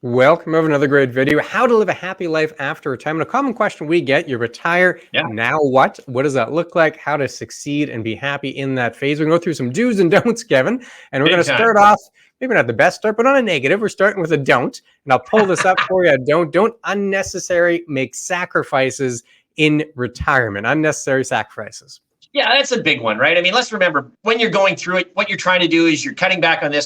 Welcome over another great video. How to live a happy life after retirement. A common question we get, you retire, Yeah. now what? What does that look like? How to succeed and be happy in that phase. We're going to go through some do's and don'ts, Kevin. And we're Big going to time. start off, maybe not the best start, but on a negative. We're starting with a don't. And I'll pull this up for you. Don't unnecessary make sacrifices in retirement. Unnecessary sacrifices. Yeah, that's a big one, right? I mean, let's remember when you're going through it, what you're trying to do is you're cutting back on this,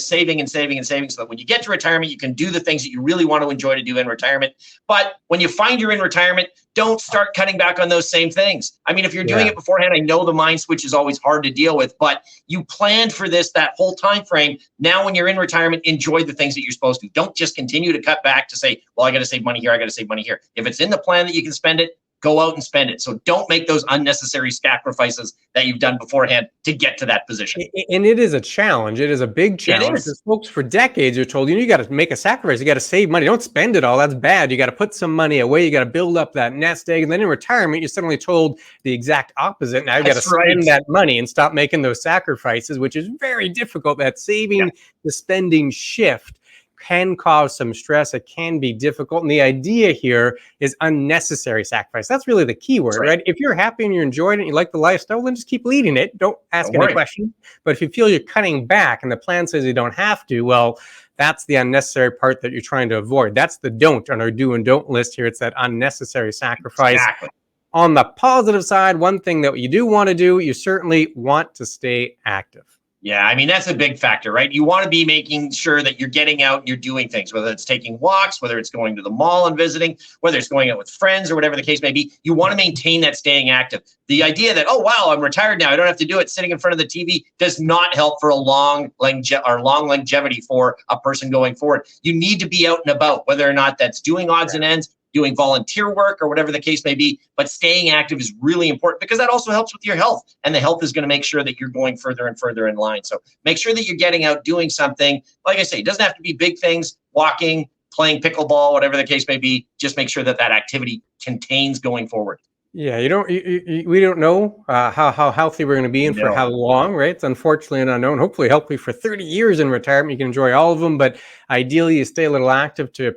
saving and saving and saving. So that when you get to retirement, you can do the things that you really want to enjoy to do in retirement. But when you find you're in retirement, don't start cutting back on those same things. I mean, if you're doing it beforehand, I know the mind switch is always hard to deal with, but you planned for this that whole time frame. Now, when you're in retirement, enjoy the things that you're supposed to. Don't just continue to cut back to say, well, I got to save money here. I got to save money here. If it's in the plan that you can spend it, go out and spend it. So don't make those unnecessary sacrifices that you've done beforehand to get to that position. And it is a challenge. It is a big challenge. Because folks for decades are told, you got to make a sacrifice. You got to save money. Don't spend it all. That's bad. You got to put some money away. You got to build up that nest egg. And then in retirement, you're suddenly told the exact opposite. Now you got to spend that money and stop making those sacrifices, which is very difficult. That saving to spending shift can cause some stress. It can be difficult. And the idea here is unnecessary sacrifice. That's really the key word, right? If you're happy and you're enjoying it and you like the lifestyle, then just keep leading it. Don't ask any questions. But if you feel you're cutting back and the plan says you don't have to, well, that's the unnecessary part that you're trying to avoid. That's the don't on our do and don't list here. It's that unnecessary sacrifice. Exactly. On the positive side, one thing that you do want to do, you certainly want to stay active. Yeah, I mean, that's a big factor, right? You want to be making sure that you're getting out and you're doing things, whether it's taking walks, whether it's going to the mall and visiting, whether it's going out with friends or whatever the case may be. You want to maintain that staying active. The idea that, oh, wow, I'm retired now, I don't have to do it sitting in front of the TV does not help for a long longevity for a person going forward. You need to be out and about, whether or not that's doing odds and ends, doing volunteer work or whatever the case may be, but staying active is really important because that also helps with your health, and the health is going to make sure that you're going further and further in line. So make sure that you're getting out doing something. Like I say, it doesn't have to be big things, walking, playing pickleball, whatever the case may be. Just make sure that that activity contains going forward. Yeah, we don't know how healthy we're going to be and for how long, right? It's unfortunately an unknown. Hopefully healthy for 30 years in retirement. You can enjoy all of them, but ideally you stay a little active to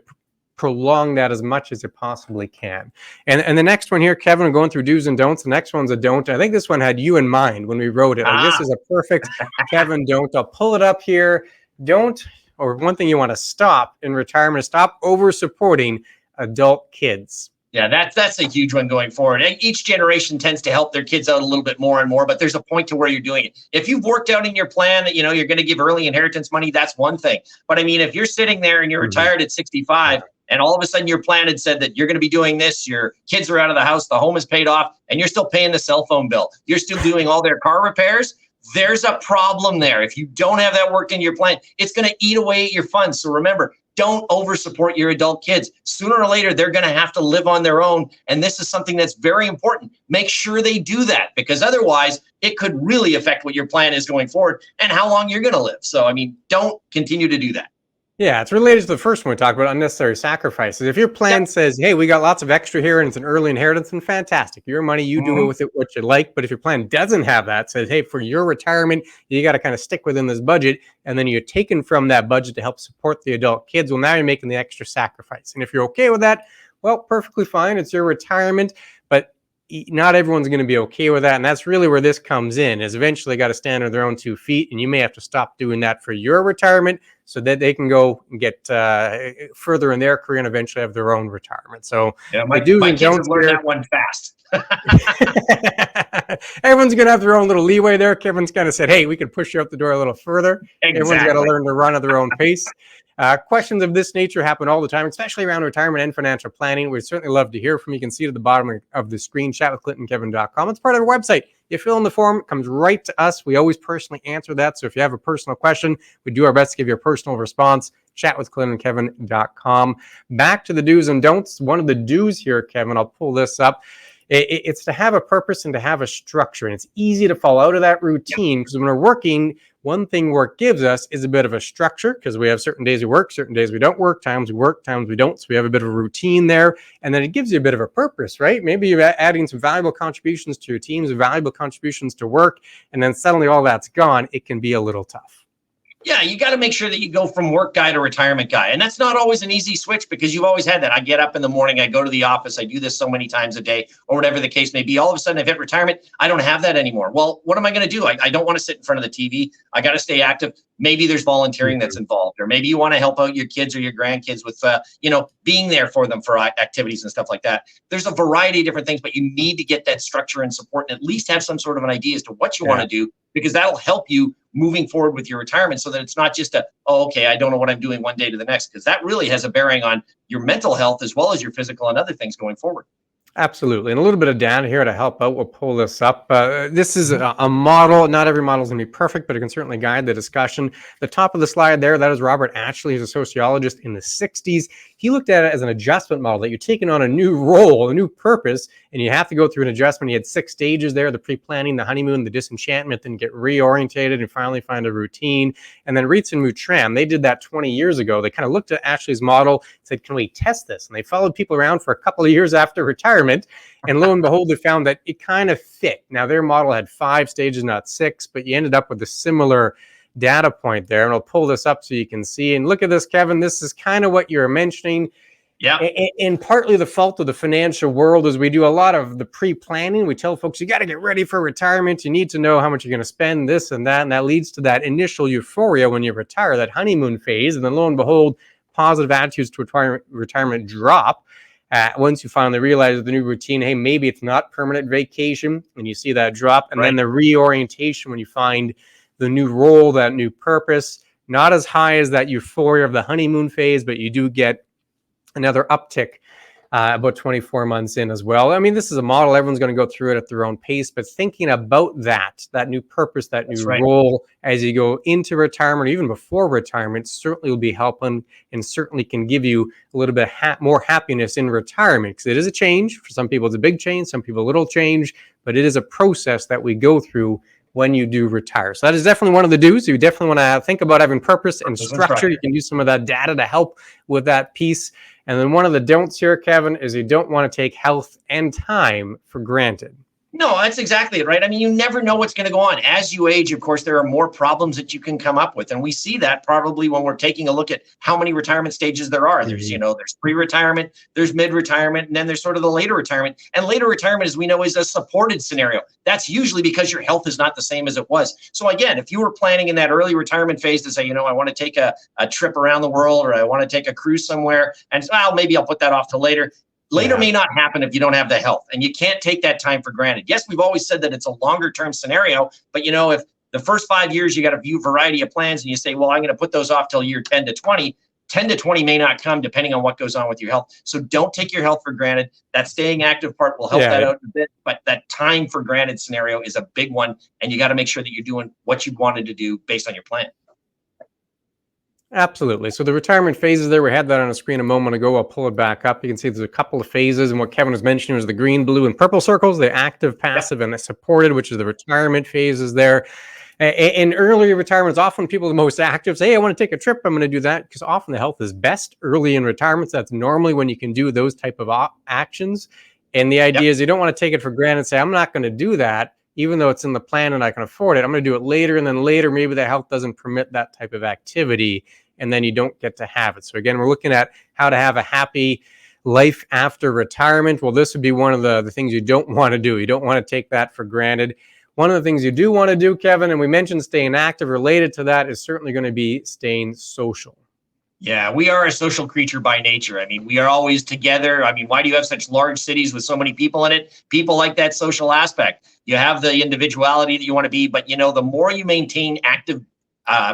prolong that as much as you possibly can. And the next one here, Kevin, I'm going through do's and don'ts. The next one's a don't. I think this one had you in mind when we wrote it. This is a perfect Kevin don't. I'll pull it up here. Don't, or one thing you want to stop in retirement is stop over supporting adult kids. Yeah, that's a huge one going forward. Each generation tends to help their kids out a little bit more and more, but there's a point to where you're doing it. If you've worked out in your plan that, you're going to give early inheritance money, that's one thing. But I mean, if you're sitting there and you're retired at 65, and all of a sudden your plan had said that you're going to be doing this, your kids are out of the house, the home is paid off, and you're still paying the cell phone bill, you're still doing all their car repairs, there's a problem there. If you don't have that worked into your plan, it's going to eat away at your funds. So remember, don't over support your adult kids. Sooner or later, they're going to have to live on their own. And this is something that's very important. Make sure they do that, because otherwise it could really affect what your plan is going forward and how long you're going to live. So, I mean, don't continue to do that. Yeah, it's related to the first one we talked about, unnecessary sacrifices. If your plan says, hey, we got lots of extra here and it's an early inheritance, then fantastic. Your money, you do with it what you like. But if your plan doesn't have that, says, hey, for your retirement, you got to kind of stick within this budget, and then you're taken from that budget to help support the adult kids, well, now you're making the extra sacrifice. And if you're okay with that, well, perfectly fine. It's your retirement. But not everyone's going to be okay with that. And that's really where this comes in, is eventually got to stand on their own 2 feet. And you may have to stop doing that for your retirement so that they can go and get further in their career and eventually have their own retirement. So my kids have learned that one fast. Everyone's going to have their own little leeway there. Kevin's kind of said, hey, we can push you out the door a little further. Exactly. Everyone's got to learn to run at their own pace. Questions of this nature happen all the time, especially around retirement and financial planning. We'd certainly love to hear from you. You can see it at the bottom of the screen, chatwithclintonkevin.com. It's part of our website. You fill in the form, it comes right to us. We always personally answer that. So if you have a personal question, we do our best to give you a personal response. Chatwithclintonkevin.com. Back to the do's and don'ts. One of the do's here, Kevin, I'll pull this up. It's to have a purpose and to have a structure. And it's easy to fall out of that routine because when we're working, one thing work gives us is a bit of a structure, because we have certain days we work, certain days we don't work, times we don't. So we have a bit of a routine there. And then it gives you a bit of a purpose, right? Maybe you're adding some valuable contributions to your teams, valuable contributions to work, and then suddenly all that's gone. It can be a little tough. Yeah, you got to make sure that you go from work guy to retirement guy. And that's not always an easy switch because you've always had that. I get up in the morning, I go to the office, I do this so many times a day, or whatever the case may be. All of a sudden, I've hit retirement. I don't have that anymore. Well, what am I going to do? I don't want to sit in front of the TV. I got to stay active. Maybe there's volunteering that's involved, or maybe you want to help out your kids or your grandkids with, being there for them for activities and stuff like that. There's a variety of different things, but you need to get that structure and support and at least have some sort of an idea as to what you want to do, because that'll help you moving forward with your retirement, so that it's not just I don't know what I'm doing one day to the next, because that really has a bearing on your mental health as well as your physical and other things going forward. Absolutely. And a little bit of data here to help out. We'll pull this up. This is a model. Not every model is going to be perfect, but it can certainly guide the discussion. The top of the slide there, that is Robert Ashley. He's a sociologist in the 60s. He looked at it as an adjustment model, that you're taking on a new role, a new purpose, and you have to go through an adjustment. He had 6 stages there: the pre-planning, the honeymoon, the disenchantment, then get reorientated and finally find a routine. And then Reitz and Moutran, they did that 20 years ago. They kind of looked at Ashley's model and said, can we test this? And they followed people around for a couple of years after retirement. And lo and behold, they found that it kind of fit. Now, their model had 5 stages, not 6, but you ended up with a similar data point there. And I'll pull this up so you can see. And look at this, Kevin. This is kind of what you're mentioning. Yeah. And partly the fault of the financial world is we do a lot of the pre-planning. We tell folks, you got to get ready for retirement. You need to know how much you're going to spend, this and that. And that leads to that initial euphoria when you retire, that honeymoon phase. And then lo and behold, positive attitudes to retirement drop. Once you finally realize the new routine, hey, maybe it's not permanent vacation, and you see that drop. And then the reorientation when you find the new role, that new purpose, not as high as that euphoria of the honeymoon phase, but you do get another uptick about 24 months in as well. I mean, this is a model. Everyone's going to go through it at their own pace, but thinking about that new purpose, that new role as you go into retirement, or even before retirement, certainly will be helping and certainly can give you a little bit more happiness in retirement, because it is a change. For some people, it's a big change. Some people, a little change, but it is a process that we go through when you do retire. So that is definitely one of the do's. You definitely want to think about having purpose and structure. You can use some of that data to help with that piece. And then one of the don'ts here, Kevin, is you don't want to take health and time for granted. No, that's exactly it, right? I mean, you never know what's going to go on. As you age, of course, there are more problems that you can come up with. And we see that probably when we're taking a look at how many retirement stages there are. There's, there's pre-retirement, there's mid-retirement, and then there's sort of the later retirement. And later retirement, as we know, is a supported scenario. That's usually because your health is not the same as it was. So again, if you were planning in that early retirement phase to say, I want to take a trip around the world, or I want to take a cruise somewhere, and maybe I'll put that off to later. Later may not happen if you don't have the health, and you can't take that time for granted. Yes, we've always said that it's a longer term scenario, but if the first 5 years you got a variety of plans and you say, well, I'm going to put those off till year 10 to 20, 10 to 20 may not come depending on what goes on with your health. So don't take your health for granted. That staying active part will help that out a bit, but that time for granted scenario is a big one, and you got to make sure that you're doing what you wanted to do based on your plan. Absolutely. So the retirement phases there, we had that on a screen a moment ago. I'll pull it back up. You can see there's a couple of phases, and what Kevin was mentioning was the green, blue, and purple circles, the active, passive, and the supported, which is the retirement phases there. In early retirement, it's often people the most active say, hey, I want to take a trip. I'm going to do that, because often the health is best early in retirement. So that's normally when you can do those type of actions. And the idea is you don't want to take it for granted and say, I'm not going to do that, even though it's in the plan and I can afford it. I'm going to do it later, and then later maybe the health doesn't permit that type of activity, and then you don't get to have it. So again, we're looking at how to have a happy life after retirement. Well, this would be one of the things you don't want to do. You don't want to take that for granted. One of the things you do want to do, Kevin, and we mentioned staying active, related to that is certainly going to be staying social. Yeah, we are a social creature by nature. I mean, we are always together. I mean, why do you have such large cities with so many people in it? People like that social aspect. You have the individuality that you want to be, but the more you maintain active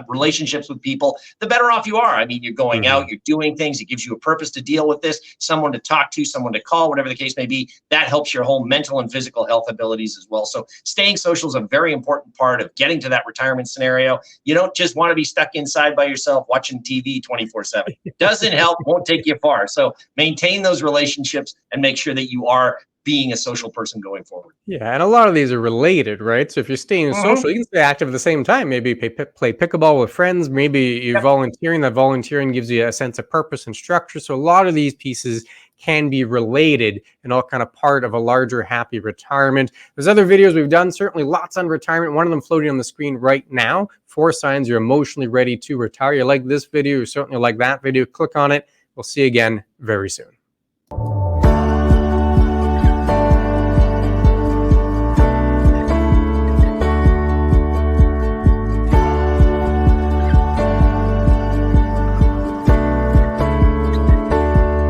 relationships with people, the better off you are. I mean, you're going out, you're doing things. It gives you a purpose to deal with this, someone to talk to, someone to call, whatever the case may be. That helps your whole mental and physical health abilities as well. So staying social is a very important part of getting to that retirement scenario. You don't just want to be stuck inside by yourself watching TV 24/7. Doesn't help, won't take you far. So maintain those relationships and make sure that you are being a social person going forward. Yeah, and a lot of these are related, right? So if you're staying social, you can stay active at the same time. Maybe play pickleball with friends. Maybe you're volunteering. That volunteering gives you a sense of purpose and structure. So a lot of these pieces can be related and all kind of part of a larger happy retirement. There's other videos we've done, certainly lots on retirement. One of them floating on the screen right now. 4 signs you're emotionally ready to retire. You like this video, you certainly like that video. Click on it. We'll see you again very soon.